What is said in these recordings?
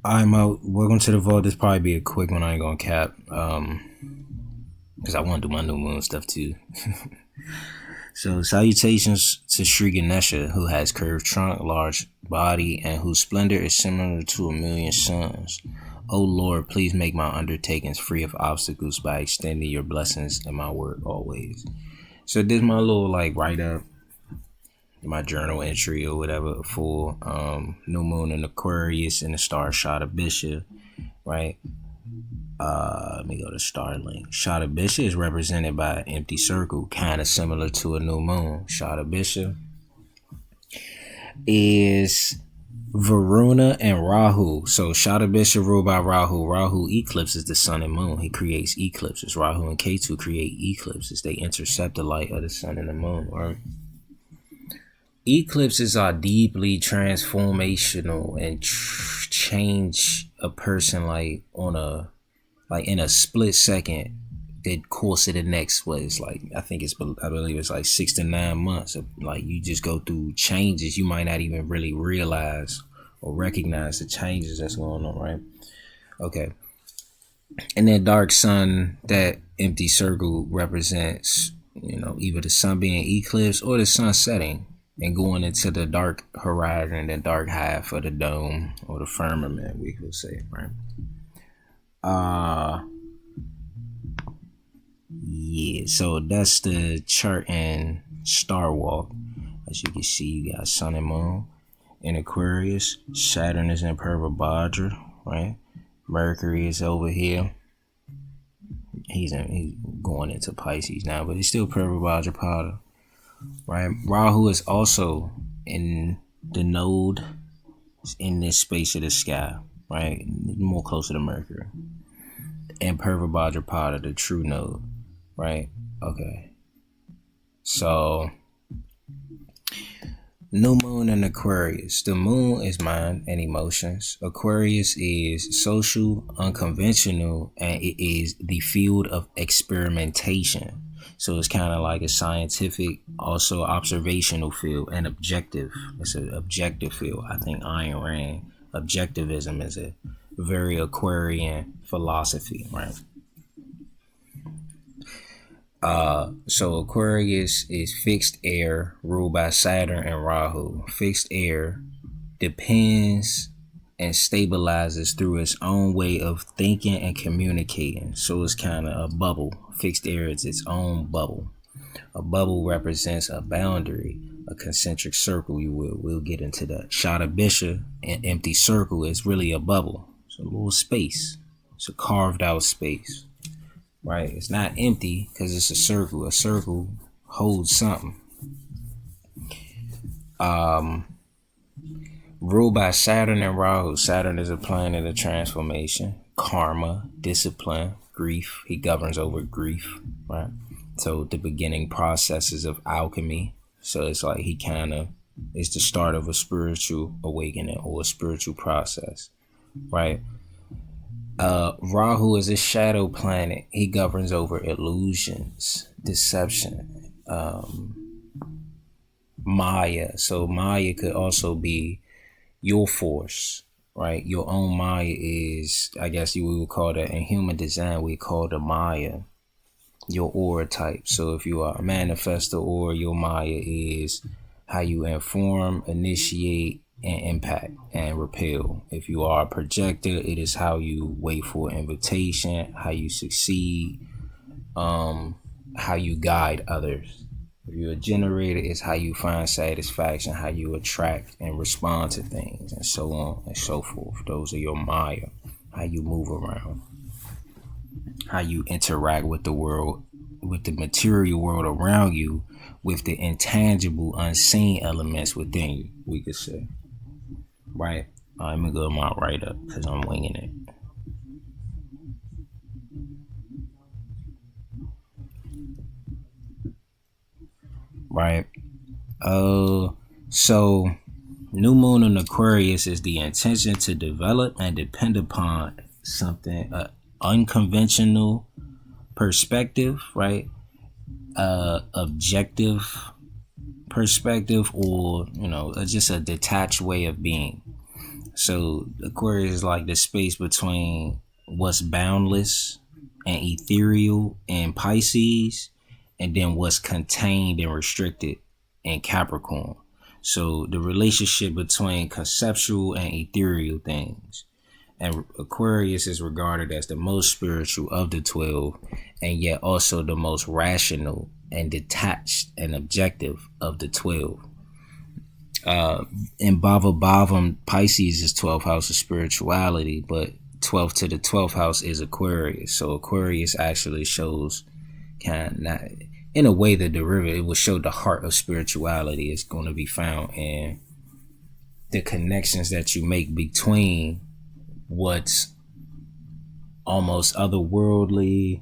I'm out. Welcome to the vault. This probably be a quick one. I ain't gonna cap. Because I want to do my new moon stuff too. So salutations to Sri Ganesha, who has curved trunk, large body, and whose splendor is similar to a million suns. O Lord, please make my undertakings free of obstacles by extending your blessings in my work always. So this is my little like write up, my journal entry or whatever for new moon in Aquarius and the star shot of Bishop, right? Let me go to Starlink. Shada Bishop is represented by an empty circle, kind of similar to a new moon. Shada Bishop is Varuna and Rahu. So Shada Bishop ruled by Rahu. Rahu eclipses the sun and moon. He creates eclipses. Rahu and Ketu create eclipses. They intercept the light of the sun and the moon, right? Eclipses are deeply transformational and change a person like in a split second. The course of the next was like I believe it's like 6 to 9 months of like you just go through changes you might not even really realize or recognize the changes that's going on, right? Okay. And that dark sun, that empty circle represents, either the sun being eclipsed or the sun setting and going into the dark horizon, the dark half of the dome or the firmament, we could say, right? Yeah, so that's the chart and star walk. As you can see, you got Sun and Moon in Aquarius. Saturn is in Purvabhadra, right? Mercury is over here. He's going into Pisces now, but he's still Purvabhadra Pada, right? Rahu is also in the node in this space of the sky, right? More closer to Mercury. And Purvabhadra Pada, the true node, right? Okay. So, new moon in Aquarius. The moon is mind and emotions. Aquarius is social, unconventional, and it is the field of experimentation. So it's kind of like a scientific, also observational field and objective. It's an objective field. I think Ayn Rand, objectivism is a very Aquarian philosophy, right? So Aquarius is fixed air ruled by Saturn and Rahu. Fixed air depends and stabilizes through its own way of thinking and communicating. So it's kind of a bubble. Fixed air is its own bubble. A bubble represents a boundary, a concentric circle. We'll get into that. Shada Bishop, an empty circle, is really a bubble. It's a little space. It's a carved out space. Right? It's not empty because it's a circle. A circle holds something. Ruled by Saturn and Rahu. Saturn is a planet of transformation, karma, discipline, grief. He governs over grief, right? So the beginning processes of alchemy. So it's like it's the start of a spiritual awakening or a spiritual process, right? Rahu is a shadow planet. He governs over illusions, deception, Maya. So Maya could also be your force, right? Your own Maya is, I guess we would call that in human design, we call the Maya, your aura type. So if you are a manifestor, or your Maya is how you inform, initiate, and impact and repel. If you are a projector, it is how you wait for invitation, how you succeed, how you guide others. If you're a generator, it's how you find satisfaction, how you attract and respond to things, and so on and so forth. Those are your Maya, how you move around, how you interact with the world, with the material world around you, with the intangible, unseen elements within you, we could say. Right? Let me go to my write up because I'm winging it. Right? So new moon in Aquarius is the intention to develop and depend upon something, unconventional perspective, right? Objective perspective, or just a detached way of being. So Aquarius is like the space between what's boundless and ethereal in Pisces, and then what's contained and restricted in Capricorn. So the relationship between conceptual and ethereal things. And Aquarius is regarded as the most spiritual of the 12, and yet also the most rational and detached and objective of the 12. In Bava Bavam, Pisces is 12th house of spirituality, but 12th to the 12th house is Aquarius. So Aquarius actually shows in a way, the derivative will show the heart of spirituality is going to be found in the connections that you make between what's almost otherworldly,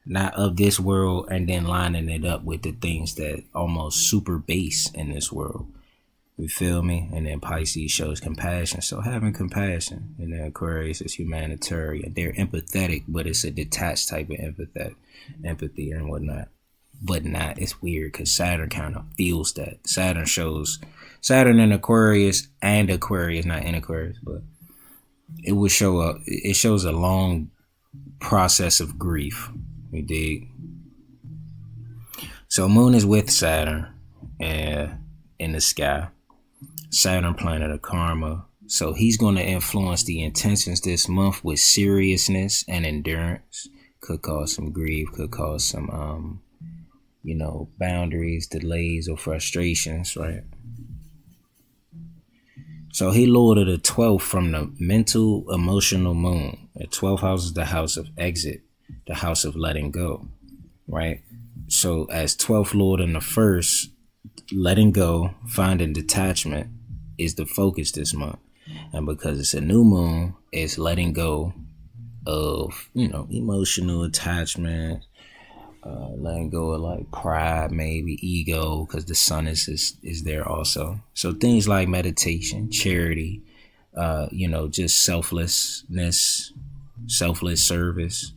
not of this world, and then lining it up with the things that almost super base in this world. You feel me? And then Pisces shows compassion. So having compassion, and then Aquarius is humanitarian. They're empathetic, but it's a detached type of empathy and whatnot. But not, it's weird because Saturn kind of feels that. Saturn in Aquarius and Aquarius, not in Aquarius, but it shows a long process of grief. You dig? So Moon is with Saturn in the sky. Saturn, planet of karma. So he's going to influence the intentions this month with seriousness and endurance. Could cause some grief, could cause some, boundaries, delays, or frustrations, right? So he lord of the 12th from the mental, emotional moon. The 12th house is the house of exit, the house of letting go, right? So as 12th lord in the first, letting go, finding detachment is the focus this month. And because it's a new moon, it's letting go of, emotional attachment, letting go of like pride, maybe ego, because the sun is there also. So things like meditation, charity, just selflessness, selfless service,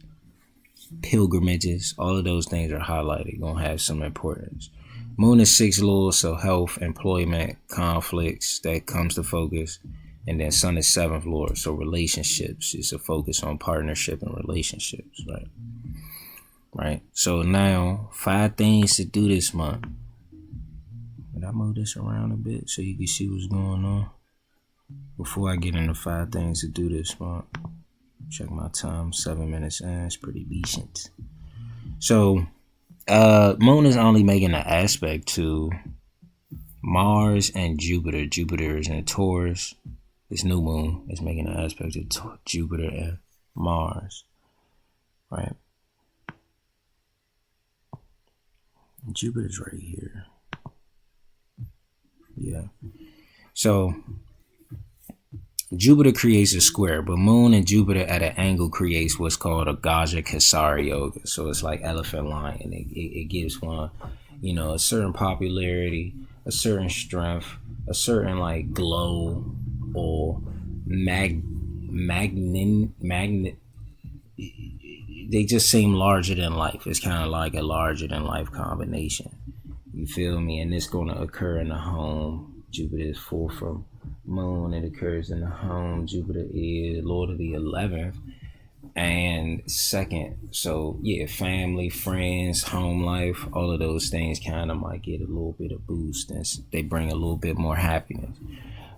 pilgrimages, all of those things are highlighted, gonna have some importance. Moon is 6th lord, so health, employment, conflicts, that comes to focus. And then Sun is 7th lord, so relationships is a focus on partnership and relationships, right? Right. So now 5 things to do this month. Did I move this around a bit so you can see what's going on? Before I get into 5 things to do this month, check my time, 7 minutes in, it's pretty decent. So Moon is only making an aspect to Mars and Jupiter. Jupiter is in Taurus. This new moon is making an aspect to Jupiter and Mars, right? Jupiter's right here. Yeah. So Jupiter creates a square, but Moon and Jupiter at an angle creates what's called a Gaja Kasari Yoga. So it's like elephant lion. It gives one, a certain popularity, a certain strength, a certain like glow or magnet. They just seem larger than life. It's kind of like a larger than life combination. You feel me? And it's going to occur in the home. Jupiter is 4th from Moon. It occurs in the home. Jupiter is Lord of the 11th and 2nd. So yeah, family, friends, home life, all of those things kind of might get a little bit of boost, and they bring a little bit more happiness.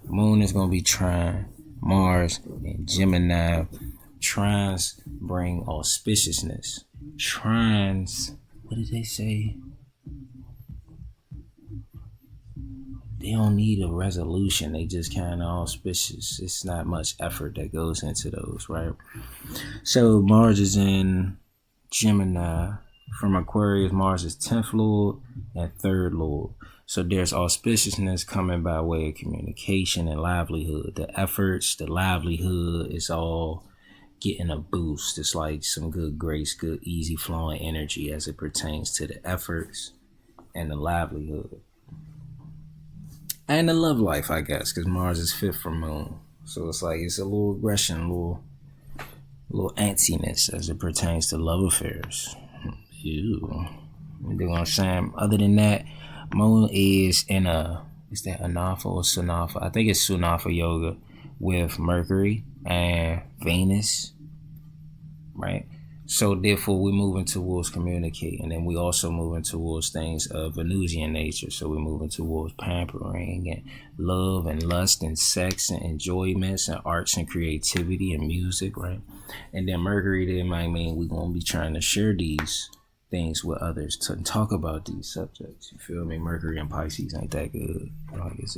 Moon is going to be trine Mars and Gemini. Trines bring auspiciousness. Trines, what did they say? They don't need a resolution. They just kind of auspicious. It's not much effort that goes into those, right? So Mars is in Gemini. From Aquarius, Mars is 10th lord and 3rd lord. So there's auspiciousness coming by way of communication and livelihood. The efforts, the livelihood is all getting a boost. It's like some good grace, good easy flowing energy as it pertains to the efforts and the livelihood. And the love life, I guess, because Mars is 5th from Moon. So it's like it's a little aggression, a little antsiness as it pertains to love affairs. Ew. You know what I'm saying? Other than that, Moon is in is that Anafa or Sunafa? I think it's Sunafa Yoga, with Mercury and Venus, right? So therefore we're moving towards communicating, and then we also moving towards things of Venusian nature. So we're moving towards pampering and love and lust and sex and enjoyments and arts and creativity and music, right? And then Mercury then might mean we're gonna be trying to share these things with others to talk about these subjects. You feel me? Mercury and Pisces ain't that good. Like it's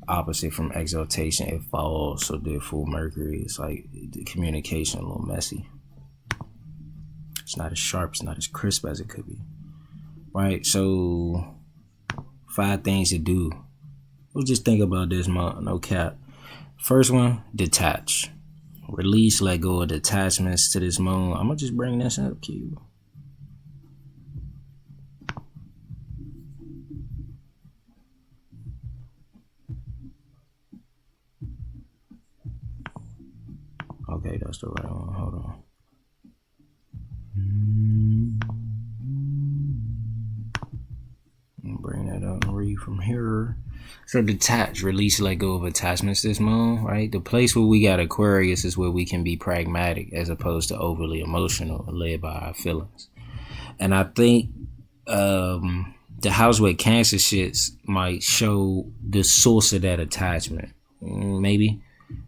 opposite from exaltation, it falls. So therefore Mercury is like the communication a little messy. It's not as sharp, it's not as crisp as it could be, right? So 5 things to do. We'll just think about this month, no cap. First one, detach. Release, let go of detachments to this moon. I'm gonna just bring this up, Q. Okay, that's the right one. Hold on. Bring that up and read from here. So detach, release, let go of attachments this moon, right? The place where we got Aquarius is where we can be pragmatic as opposed to overly emotional and led by our feelings. And I think the house where Cancer shits might show the source of that attachment. Maybe.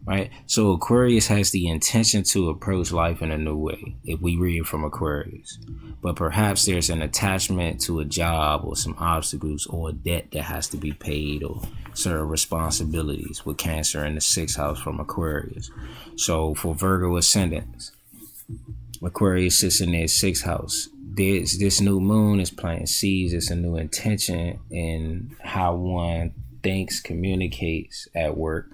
Right? So Aquarius has the intention to approach life in a new way, if we read from Aquarius. But perhaps there's an attachment to a job or some obstacles or a debt that has to be paid or certain responsibilities with Cancer in the 6th house from Aquarius. So for Virgo ascendants, Aquarius sits in their 6th house. This new moon is planting seeds. It's a new intention in how one thinks, communicates at work,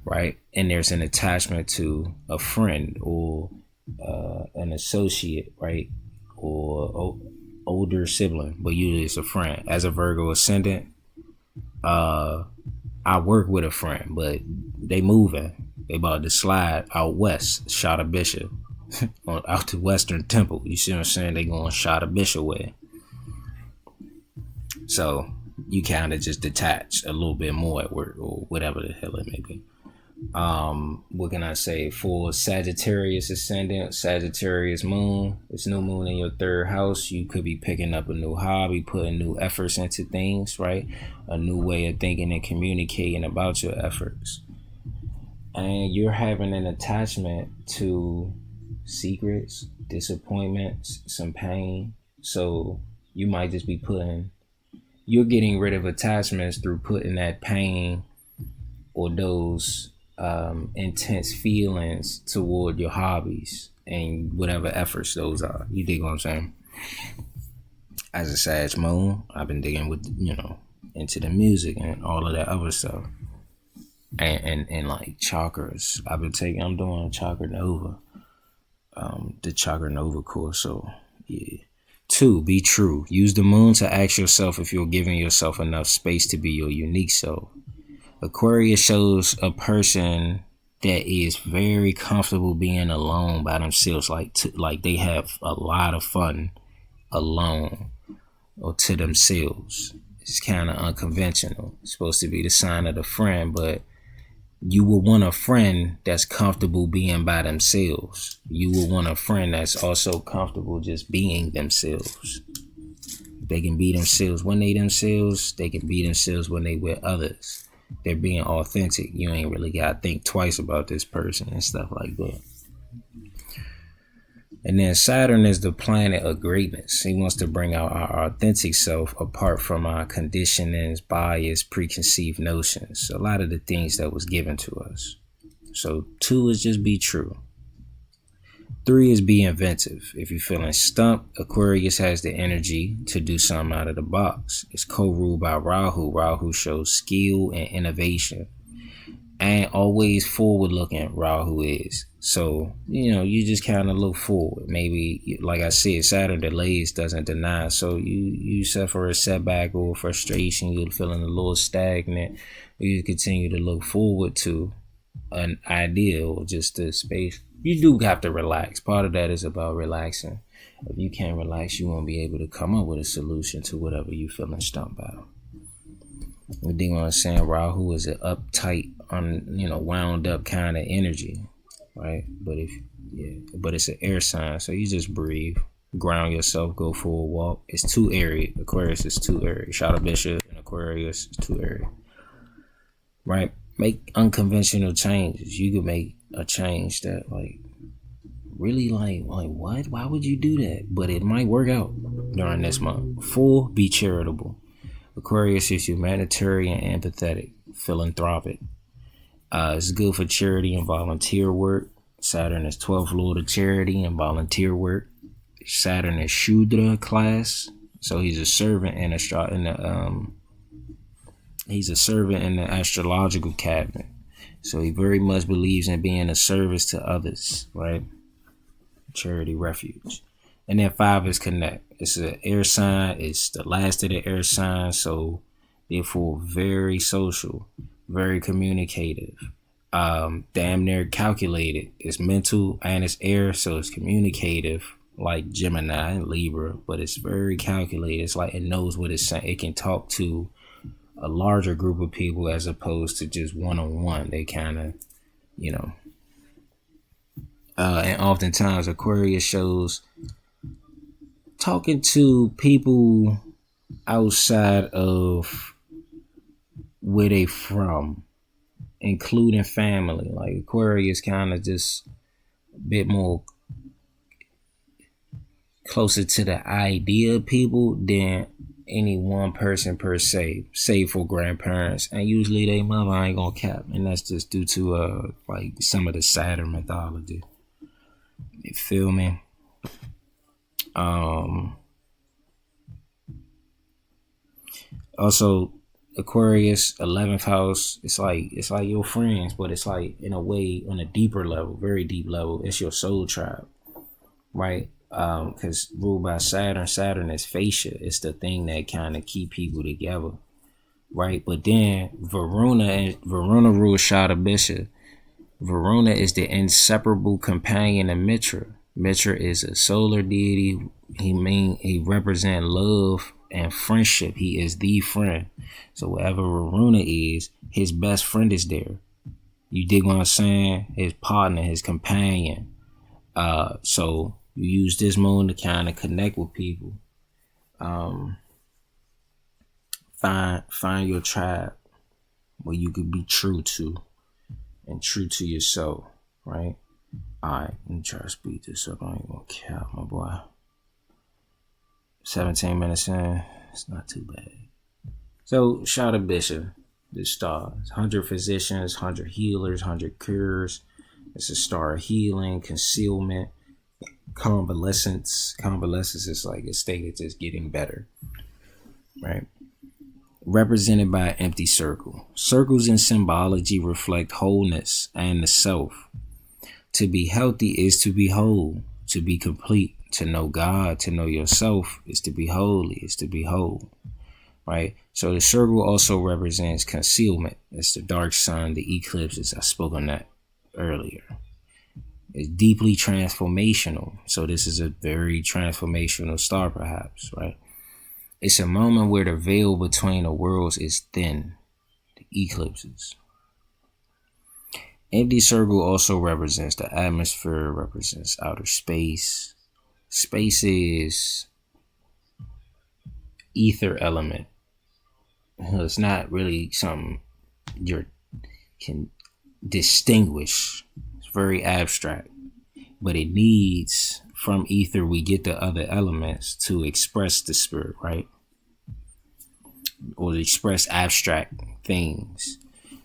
right? And there's an attachment to a friend or an associate, right? Or older sibling, but usually it's a friend. As a Virgo ascendant, I work with a friend, but they moving. They about to slide out west, shot a bishop out to Western Temple. You see what I'm saying? They going shot a bishop way. So you kind of just detach a little bit more at work or whatever the hell it may be. What can I say? For Sagittarius ascendant, Sagittarius moon, it's new moon in your 3rd house. You could be picking up a new hobby, putting new efforts into things, right? A new way of thinking and communicating about your efforts. And you're having an attachment to secrets, disappointments, some pain. So you might just be you're getting rid of attachments through putting that pain or those intense feelings toward your hobbies and whatever efforts those are. You dig what I'm saying? As a Sag moon, I've been digging with, into the music and all of that other stuff. And like chakras. I'm doing Chakra Nova. The Chakra Nova course. So yeah. 2, be true. Use the moon to ask yourself if you're giving yourself enough space to be your unique self. Aquarius shows a person that is very comfortable being alone by themselves, like they have a lot of fun alone or to themselves. It's kind of unconventional. It's supposed to be the sign of the friend, but you will want a friend that's comfortable being by themselves. You will want a friend that's also comfortable just being themselves. They can be themselves when they themselves. They can be themselves when they with others. They're being authentic. You ain't really got to think twice about this person and stuff like that. And then Saturn is the planet of greatness. He wants to bring out our authentic self apart from our conditionings, bias, preconceived notions. A lot of the things that was given to us. So 2 is just be true. 3 is be inventive. If you're feeling stumped, Aquarius has the energy to do something out of the box. It's co-ruled by Rahu. Rahu shows skill and innovation. And always forward looking, Rahu is. So, you just kind of look forward. Maybe, like I said, Saturn delays doesn't deny. So you suffer a setback or frustration, you're feeling a little stagnant. You continue to look forward to an ideal or just a space. You do have to relax. Part of that is about relaxing. If you can't relax, you won't be able to come up with a solution to whatever you're feeling stumped about. You dig what I'm saying? Rahu is an uptight, wound up kind of energy, right? But it's an air sign, so you just breathe, ground yourself, go for a walk. It's 2 area. Aquarius is 2 area. Shadow Bishop and Aquarius is 2 area, right? Make unconventional changes. You could make a change that really like what? Why would you do that? But it might work out during this month. 4, be charitable. Aquarius is humanitarian, empathetic, philanthropic. It's good for charity and volunteer work. Saturn is 12th lord of charity and volunteer work. Saturn is Shudra class, so he's a servant in the astrological cabinet. So he very much believes in being a service to others, right? Charity refuge. And then 5 is connect. It's an air sign. It's the last of the air signs. So therefore very social, very communicative, damn near calculated. It's mental and it's air, so it's communicative like Gemini and Libra, but it's very calculated. It's like it knows what it's saying. It can talk to a larger group of people as opposed to just one-on-one. They kind of, and oftentimes Aquarius shows talking to people outside of where they from, including family. Like Aquarius kind of just a bit more closer to the idea of people than any one person per se, save for grandparents, and usually they mother ain't gonna cap, and that's just due to some of the Saturn mythology. You feel me? Also Aquarius 11th house, it's like your friends, but it's like in a way on a deeper level, very deep level. It's your soul tribe, right? Because ruled by Saturn is fascia. It's the thing that kind of keep people together, right? But then Varuna rules Shada Bishop. Varuna is the inseparable companion of Mitra. Mitra is a solar deity. He represents love and friendship. He is the friend. So wherever Varuna is, his best friend is there. You dig what I'm saying? His partner, his companion. So you use this moon to kind of connect with people. Find your tribe where you could be true to and true to yourself, right? Alright, let me try to speed this up. I ain't gonna count, my boy. 17 minutes in, it's not too bad. So, Shada Bishop, the star. 100 physicians, 100 healers, 100 cures. It's a star of healing, concealment, convalescence. Convalescence is like a state of just getting better, right? Represented by an empty circle. Circles in symbology reflect wholeness and the self. To be healthy is to be whole, to be complete, to know God, to know yourself is to be holy, is to be whole, right? So the circle also represents concealment. It's the dark sun, the eclipses. I spoke on that earlier. It's deeply transformational. So this is a very transformational star, perhaps, right? It's a moment where the veil between the worlds is thin, the eclipses. Empty circle also represents the atmosphere, represents outer space. Space is ether element. It's not really something you can distinguish. It's very abstract. But it needs, from ether, we get the other elements to express the spirit, right? Or to express abstract things.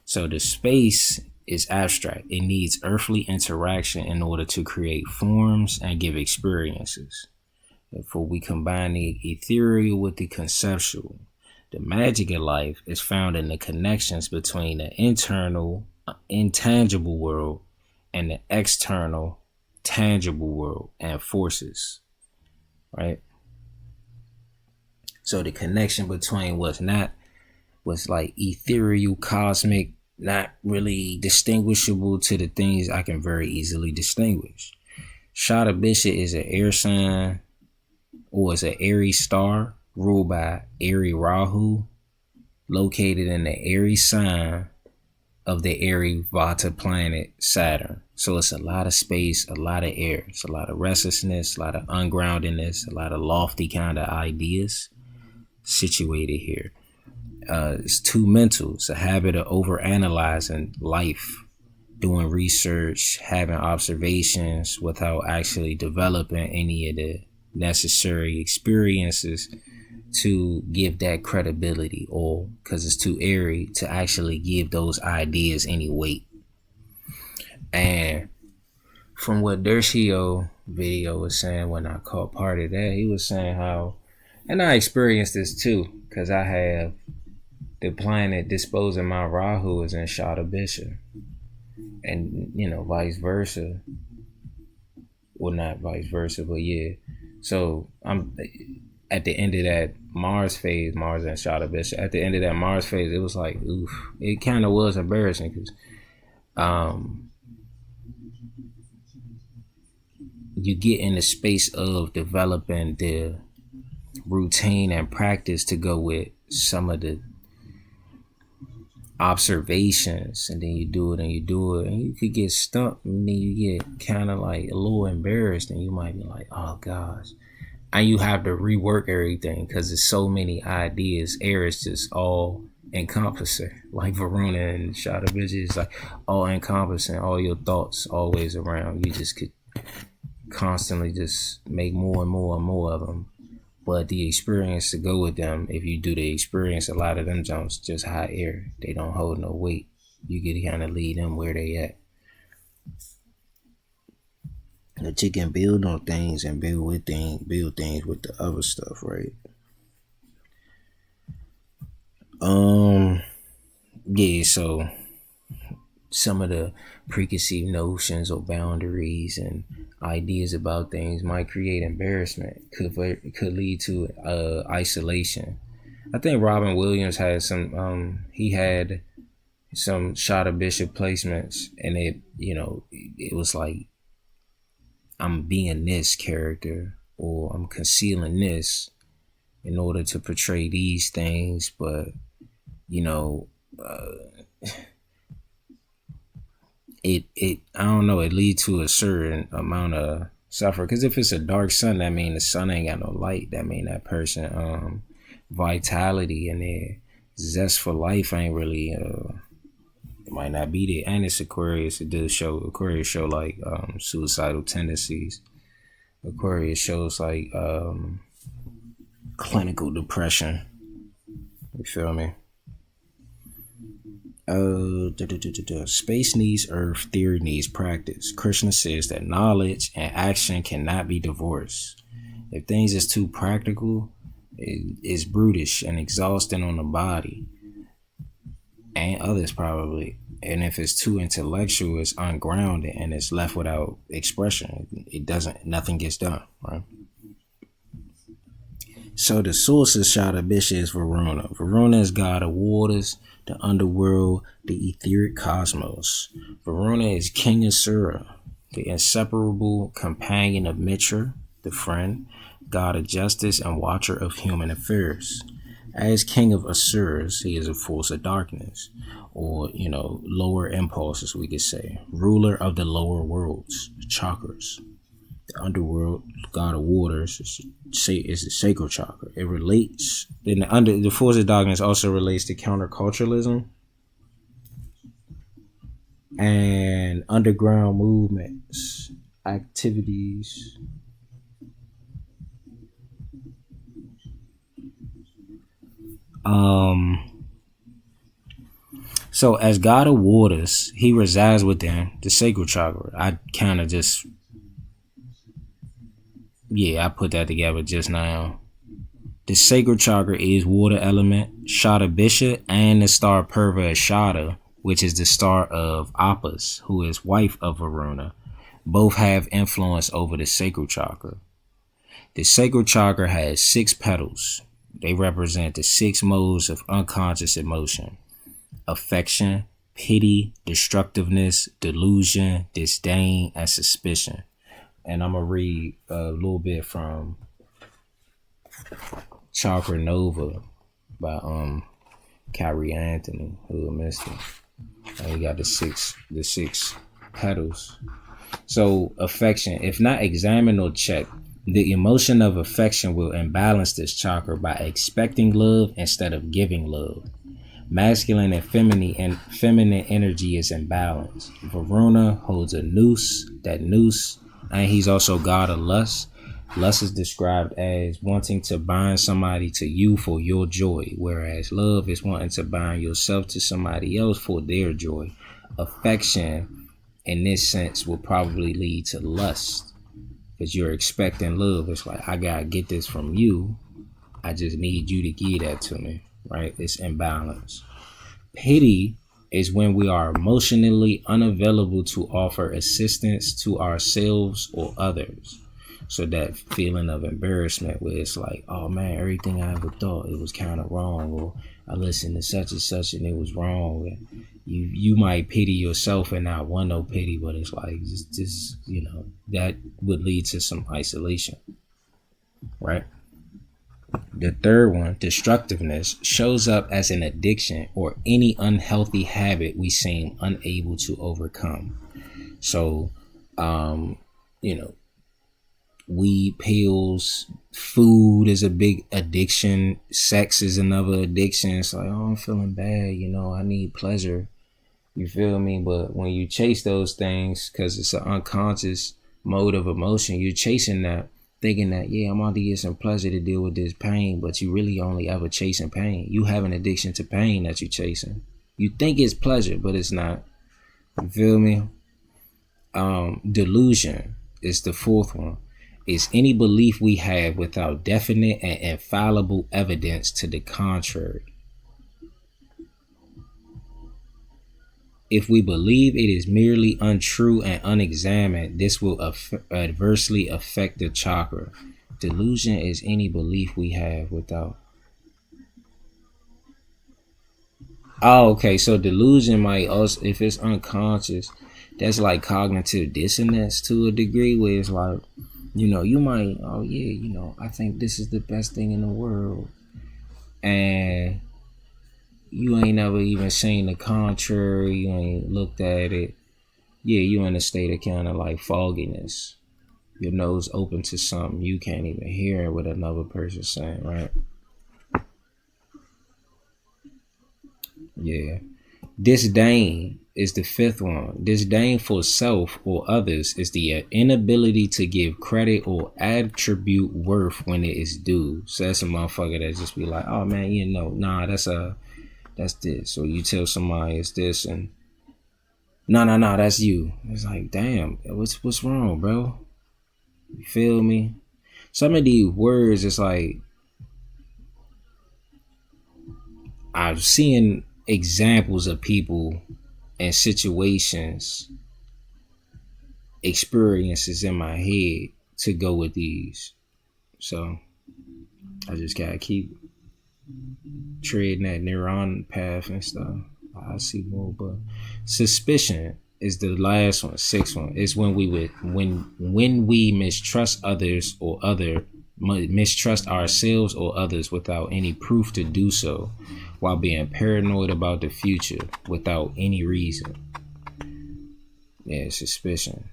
So the space is abstract. It needs earthly interaction in order to create forms and give experiences. Therefore, we combine the ethereal with the conceptual. The magic of life is found in the connections between the internal, intangible world and the external, tangible world and forces, right? So the connection between what's like ethereal, cosmic, not really distinguishable to the things I can very easily distinguish. Shada Bishop is an air sign, or is an Aries star ruled by Aries Rahu. located in the Aries sign of the airy Vata planet Saturn. So it's a lot of space, a lot of air. It's a lot of restlessness, a lot of ungroundedness, a lot of lofty kind of ideas situated here. It's too mental. It's a habit of overanalyzing life, doing research, having observations without actually developing any of the necessary experiences to give that credibility, or because it's too airy to actually give those ideas any weight. And from what Dershio video was saying when I caught part of that, he was saying how, and I experienced this too, because I have the planet disposing my Rahu is in Shadabisha, and vice versa. Well, not vice versa, but yeah. So I'm at the end of that Mars phase, Mars and Shadabisha. At the end of that Mars phase, it was like, oof. It kind of was embarrassing because you get in the space of developing the routine and practice to go with some of the observations, and then you do it and you could get stumped, and then you get kind of like a little embarrassed, and you might be like, oh gosh. And you have to rework everything because there's so many ideas. Air is just all encompassing, like Varuna and Shadabiji is like all encompassing, all your thoughts always around. You just could constantly just make more and more and more of them. But the experience to go with them, if you do the experience, a lot of them jumps just hot air. They don't hold no weight. You get to kind of lead them where they at. That you can build on things and build things with the other stuff, right? Yeah, so some of the preconceived notions or boundaries and ideas about things might create embarrassment, could lead to isolation. I think Robin Williams had some he had some Shada Bishop placements, and it was like, I'm being this character, or I'm concealing this in order to portray these things, but it I don't know, it leads to a certain amount of suffer, because if it's a dark sun, that means the sun ain't got no light. That mean that person vitality and their zest for life ain't really it might not be there. And it's Aquarius. It does show, Aquarius show like suicidal tendencies. Aquarius shows like clinical depression. You feel me? Space needs Earth, theory needs practice. Krishna says that knowledge and action cannot be divorced. If things is too practical, it's brutish and exhausting on the body and others probably. And if it's too intellectual, it's ungrounded and it's left without expression. Nothing gets done, right? So the source of Shadabisha is Varuna. Varuna is god of waters, the underworld, the etheric cosmos. Varuna is king of Sura, the inseparable companion of Mitra, the friend, god of justice and watcher of human affairs. As king of Asuras, he is a force of darkness, or lower impulses, we could say. Ruler of the lower worlds, chakras. The underworld, god of waters, is the sacral chakra. It relates. Then the force of darkness also relates to counterculturalism and underground movements, activities. So as god of waters, he resides within the sacral chakra. I kind of just, I put that together just now. The sacral chakra is water element, Shadabisha, and the star Purva is Shada, which is the star of Appas, who is wife of Varuna. Both have influence over the sacral chakra. The sacral chakra has 6 petals. They represent the 6 modes of unconscious emotion: affection, pity, destructiveness, delusion, disdain, and suspicion. And I'm going to read a little bit from Chakra Nova by Kyrie Anthony, who missed it. And he got the six petals. So affection, if not examined or checked, the emotion of affection will imbalance this chakra by expecting love instead of giving love. Masculine and feminine energy is imbalanced. Varuna holds a noose, and he's also god of lust. Lust is described as wanting to bind somebody to you for your joy, whereas love is wanting to bind yourself to somebody else for their joy. Affection, in this sense, will probably lead to lust, because you're expecting love. It's like, I gotta get this from you. I just need you to give that to me, right? It's imbalance. Pity is when we are emotionally unavailable to offer assistance to ourselves or others. So that feeling of embarrassment where it's like, oh man, everything I ever thought, it was kind of wrong, or I listened to such and such and it was wrong. And you might pity yourself and not want no pity, but it's like just that would lead to some isolation, right? The third one, destructiveness, shows up as an addiction or any unhealthy habit we seem unable to overcome. So, weed, pills, food is a big addiction. Sex is another addiction. It's like, oh, I'm feeling bad. I need pleasure. You feel me? But when you chase those things, because it's an unconscious mode of emotion, you're chasing that, thinking that, yeah, I'm about to get some pleasure to deal with this pain, but you really only ever chasing pain. You have an addiction to pain that you're chasing. You think it's pleasure, but it's not. You feel me? Delusion is the fourth one. It's any belief we have without definite and infallible evidence to the contrary. If we believe it is merely untrue and unexamined, this will adversely affect the chakra. Delusion is any belief we have without. Oh, okay. So delusion might also, if it's unconscious, that's like cognitive dissonance to a degree, where it's like, you might, oh yeah, I think this is the best thing in the world. And you ain't never even seen the contrary. You ain't looked at it. Yeah, you in a state of kind of like fogginess. Your nose open to something. You can't even hear what another person's saying, right? Yeah. Disdain is the fifth one. Disdain for self or others is the inability to give credit or attribute worth when it is due. So that's a motherfucker that just be like, oh man, nah, that's this. Or you tell somebody it's this, and no, that's you. It's like, damn, what's wrong, bro? You feel me? Some of these words, it's like, I'm seeing examples of people and situations, experiences in my head to go with these. So I just gotta keep treading that neuron path and stuff. I see more, but suspicion is the last one, sixth one. It's when we mistrust others or mistrust ourselves or others without any proof to do so, while being paranoid about the future without any reason. Yeah, suspicion.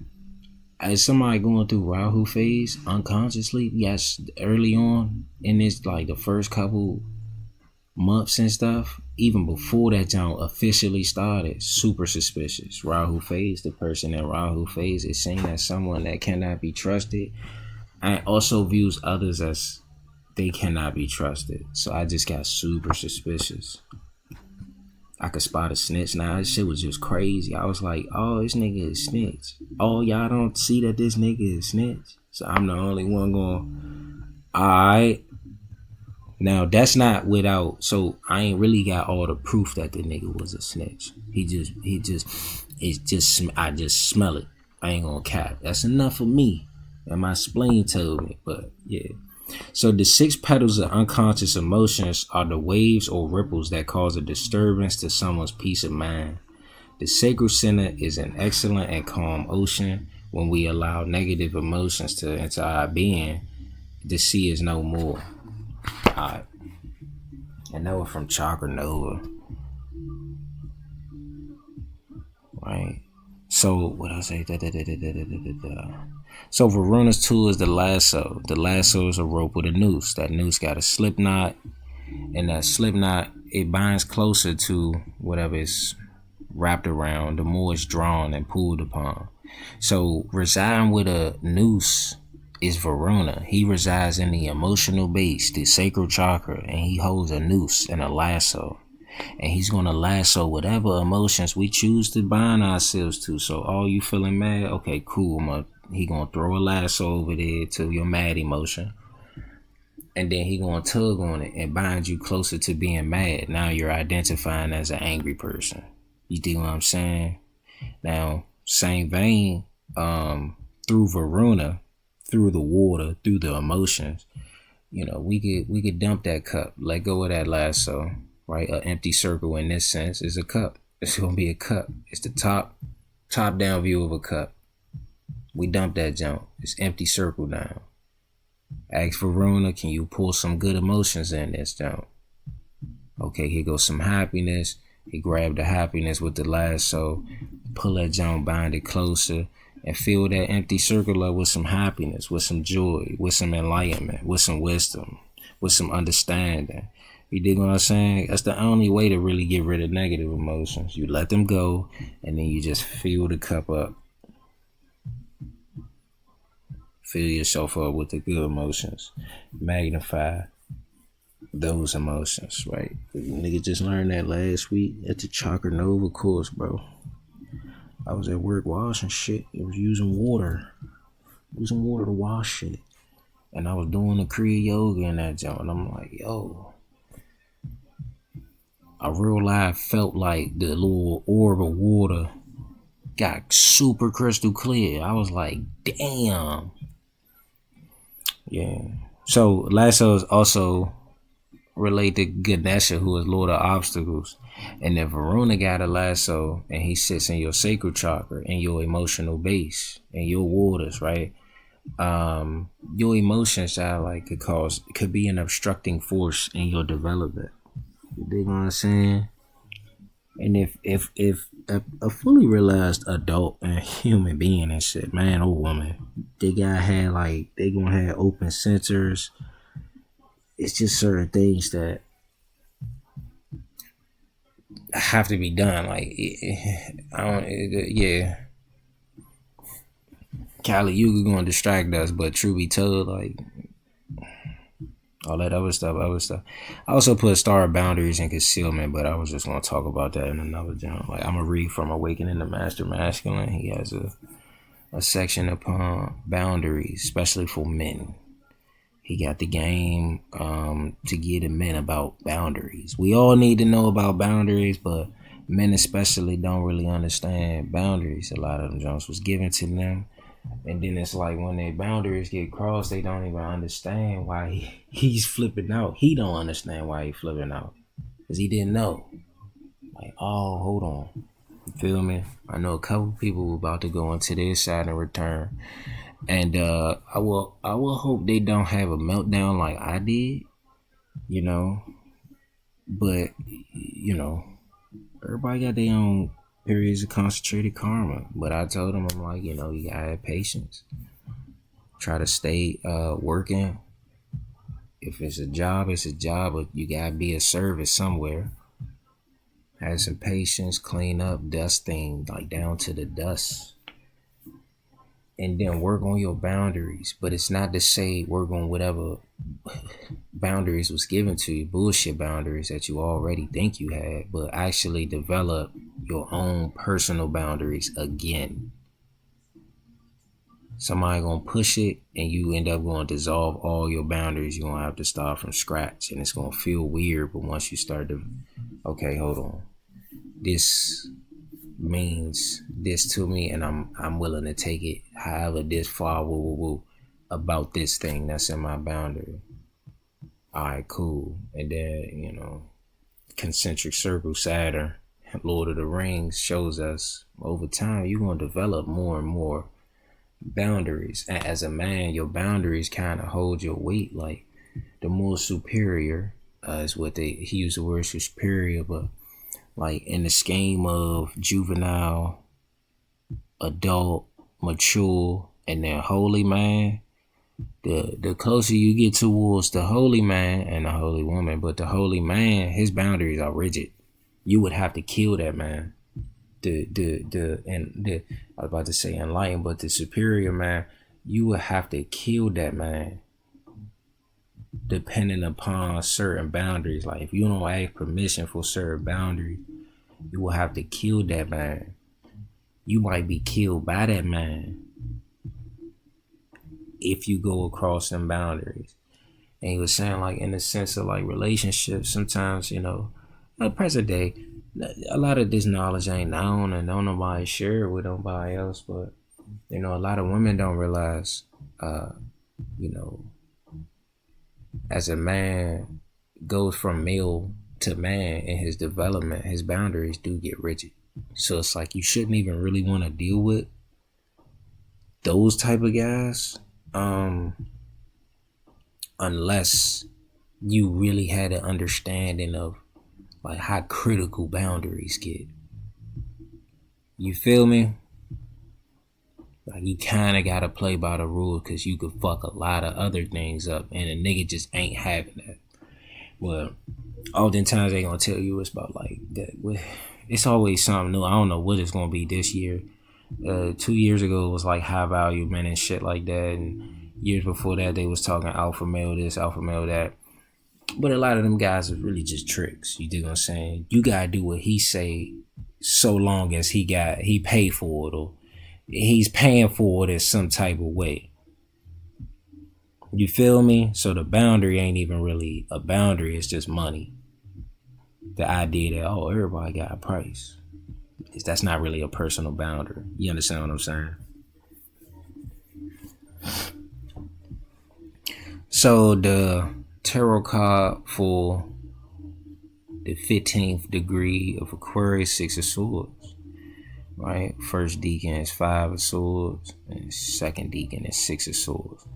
Is somebody going through Rahu phase unconsciously? Yes, early on in this, like the first couple months and stuff, even before that jump officially started, super suspicious. Rahu phase, the person in Rahu phase is seen as someone that cannot be trusted, and also views others as they cannot be trusted. So I just got super suspicious. I could spot a snitch now. This shit was just crazy. I was like, oh, this nigga is snitch. Oh, y'all don't see that this nigga is snitch? So I'm the only one going, alright. Now that's not without, so I ain't really got all the proof that the nigga was a snitch. I just smell it. I ain't gonna cap. That's enough for me. And my spleen told me, but yeah. So the 6 petals of unconscious emotions are the waves or ripples that cause a disturbance to someone's peace of mind. The sacral center is an excellent and calm ocean. When we allow negative emotions to enter our being, the sea is no more. Alright. And that was from Chakra Nova, right? So what I say? So Varuna's tool is the lasso. The lasso is a rope with a noose. That noose got a slip knot, and that slip knot, it binds closer to whatever is wrapped around, the more it's drawn and pulled upon. So residing with a noose is Varuna. He resides in the emotional base, the sacral chakra, and he holds a noose and a lasso. And he's gonna lasso whatever emotions we choose to bind ourselves to. So all you feeling mad, okay, cool. He gonna throw a lasso over there to your mad emotion, and then he gonna tug on it and bind you closer to being mad. Now you're identifying as an angry person. You dig what I'm saying? Now, same vein, through Varuna, through the water, through the emotions, we could dump that cup, let go of that lasso, right? An empty circle in this sense is a cup. It's gonna be a cup. It's the top down view of a cup. We dump that junk. It's empty circle down. Ask Varuna, can you pull some good emotions in this junk? Okay, here goes some happiness. He grabbed the happiness with the lasso, pull that junk, bind it closer, and fill that empty circle up with some happiness, with some joy, with some enlightenment, with some wisdom, with some understanding. You dig what I'm saying? That's the only way to really get rid of negative emotions. You let them go, and then you just fill the cup up. Fill yourself up with the good emotions. Magnify those emotions, right? Nigga just learned that last week at the Chakra Nova course, bro. I was at work washing shit. It was using water to wash shit. And I was doing the Kriya yoga in that joint. And I'm like, yo, I real life felt like the little orb of water got super crystal clear. I was like, damn. Yeah. So lasso is also relate to Ganesha, who is Lord of Obstacles. And then Varuna got a lasso, and he sits in your sacral chakra, in your emotional base, in your waters, right? Your emotions could be an obstructing force in your development. You dig what I'm saying? And if a fully realized adult and human being and shit, man or woman, they gonna have open sensors. It's just certain things that have to be done. Kali Yuga gonna distract us, but truth be told, like all that other stuff. I also put star boundaries and concealment, but I was just gonna talk about that in another journal. Like I'm gonna read from Awakening the Master Masculine. He has a section upon boundaries, especially for men. He got the game to get the men about boundaries. We all need to know about boundaries, but men especially don't really understand boundaries. A lot of them Jones was given to them. And then it's like when their boundaries get crossed, they don't even understand why he's flipping out. He don't understand why he's flipping out. Because he didn't know. Like, oh, hold on. You feel me? I know a couple people about to go into their Saturn return. And I will hope they don't have a meltdown like I did, But everybody got their own periods of concentrated karma. But I told them, I'm like, you gotta have patience. Try to stay working. If it's a job, it's a job. But you gotta be a service somewhere. Have some patience. Clean up, dust things like down to the dust. And then work on your boundaries. But it's not to say work on whatever boundaries was given to you, bullshit boundaries that you already think you had, but actually develop your own personal boundaries again. Somebody gonna push it and you end up going to dissolve all your boundaries. You're gonna have to start from scratch and it's gonna feel weird, but once you start to, okay, hold on. This means this to me and I'm willing to take it however this far about this thing that's in my boundary. Alright, cool. And then, concentric circle Saturn, Lord of the Rings shows us over time you're gonna develop more and more boundaries. As a man, your boundaries kind of hold your weight. Like the more superior is what he used the word superior, but like in the scheme of juvenile, adult, mature, and then holy man, the closer you get towards the holy man and the holy woman, but the holy man, his boundaries are rigid. You would have to kill that man. I was about to say enlightened, but the superior man, you would have to kill that man depending upon certain boundaries. Like if you don't ask permission for certain boundaries, you will have to kill that man. You might be killed by that man if you go across them boundaries. And he was saying, like, in the sense of like relationships, sometimes, like present day, a lot of this knowledge ain't known and don't nobody share it with nobody else. But a lot of women don't realize, as a man goes from male to man in his development, his boundaries do get rigid. So it's like you shouldn't even really want to deal with those type of guys, unless you really had an understanding of like how critical boundaries get. You feel me? Like you kind of gotta play by the rules, because you could fuck a lot of other things up, and a nigga just ain't having that. Well, oftentimes they gonna tell you it's about like that. It's always something new. I don't know what it's gonna be this year. 2 years ago it was like high value men and shit like that, and years before that they was talking alpha male this, alpha male that. But a lot of them guys is really just tricks. You dig what I'm saying? You gotta do what he say, so long as he paid for it, or he's paying for it in some type of way. You feel me? So the boundary ain't even really a boundary. It's just money. The idea that, everybody got a price. That's not really a personal boundary. You understand what I'm saying? So the tarot card for the 15th degree of Aquarius, 6 of Swords. Right? First deacon is 5 of Swords, and second deacon is 6 of Swords.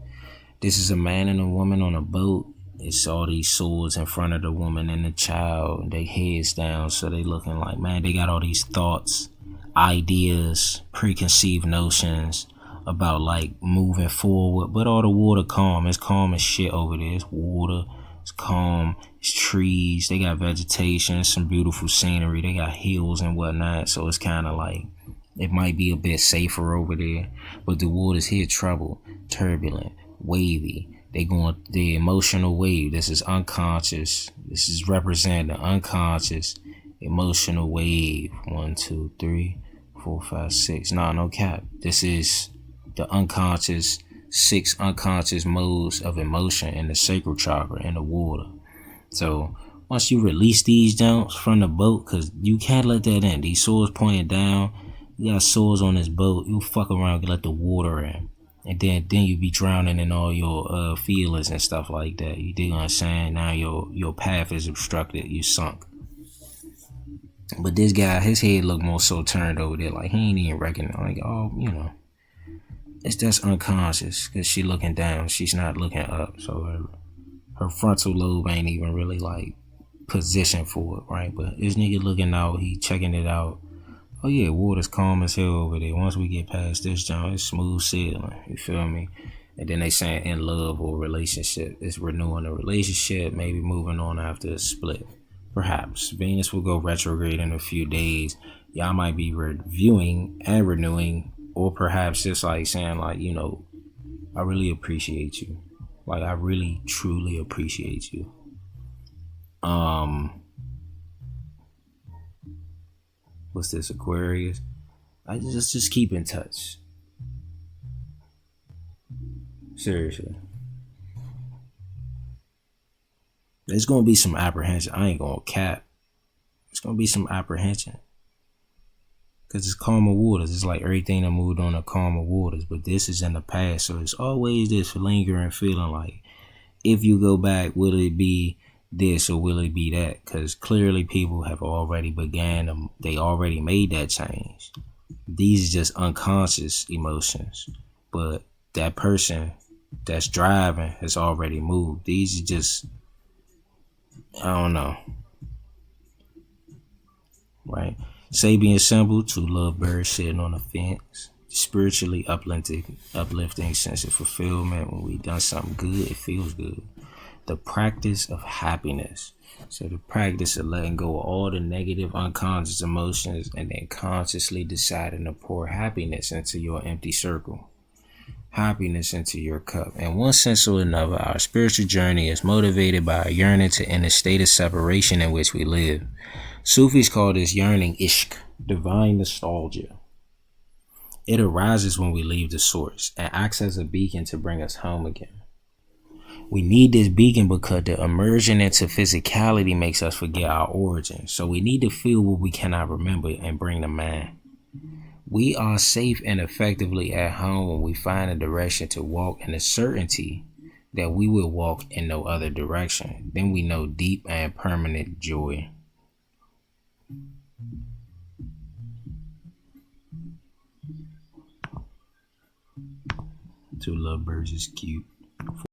This is a man and a woman on a boat. It's all these swords in front of the woman and the child. They heads down, so they looking like, man, they got all these thoughts, ideas, preconceived notions about like moving forward. But all the water calm. It's calm as shit over there. It's water. It's calm. It's trees. They got vegetation, some beautiful scenery. They got hills and whatnot. So it's kind of like it might be a bit safer over there. But the waters here troubled, turbulent, wavy. They going the emotional wave. This is unconscious. This is representing the unconscious emotional wave. 1, 2, 3, 4, 5, 6. No cap. This is the unconscious, 6 unconscious modes of emotion in the sacral chakra in the water. So once you release these jumps from the boat, because you can't let that in. These swords pointing down. You got swords on this boat. You fuck around and let the water in. And then you be drowning in all your feelings and stuff like that. You dig what I'm saying? Now your path is obstructed. You sunk. But this guy, his head look more so turned over there, like he ain't even reckoning. Like, it's just unconscious, because she looking down. She's not looking up. So her frontal lobe ain't even really like positioned for it, right? But this nigga looking out, he checking it out. Oh yeah, water's calm as hell over there. Once we get past this jump, it's smooth sailing. You feel me? And then they saying in love or relationship. It's renewing a relationship, maybe moving on after a split. Perhaps. Venus will go retrograde in a few days. Y'all might be reviewing and renewing, or perhaps just like saying like, I really appreciate you. Like I really truly appreciate you. What's this, Aquarius? I just keep in touch. Seriously. There's gonna be some apprehension. I ain't gonna cap. It's gonna be some apprehension. Cause it's calmer waters. It's like everything that moved on the calmer waters. But this is in the past. So it's always this lingering feeling like, if you go back, will it be this or will it be that? Because clearly people have already they already made that change. These are just unconscious emotions, but that person that's driving has already moved. These are just I don't know, right? Sabian symbol, two lovebirds sitting on a fence. Spiritually uplifting sense of fulfillment. When we done something good, it feels good. The practice of happiness. So the practice of letting go of all the negative unconscious emotions and then consciously deciding to pour happiness into your empty circle. Happiness into your cup. In one sense or another, our spiritual journey is motivated by a yearning to end the state of separation in which we live. Sufis call this yearning ishq, divine nostalgia. It arises when we leave the source and acts as a beacon to bring us home again. We need this beacon because the immersion into physicality makes us forget our origin. So we need to feel what we cannot remember and bring to mind. We are safe and effectively at home when we find a direction to walk and the certainty that we will walk in no other direction. Then we know deep and permanent joy. Two lovebirds is cute.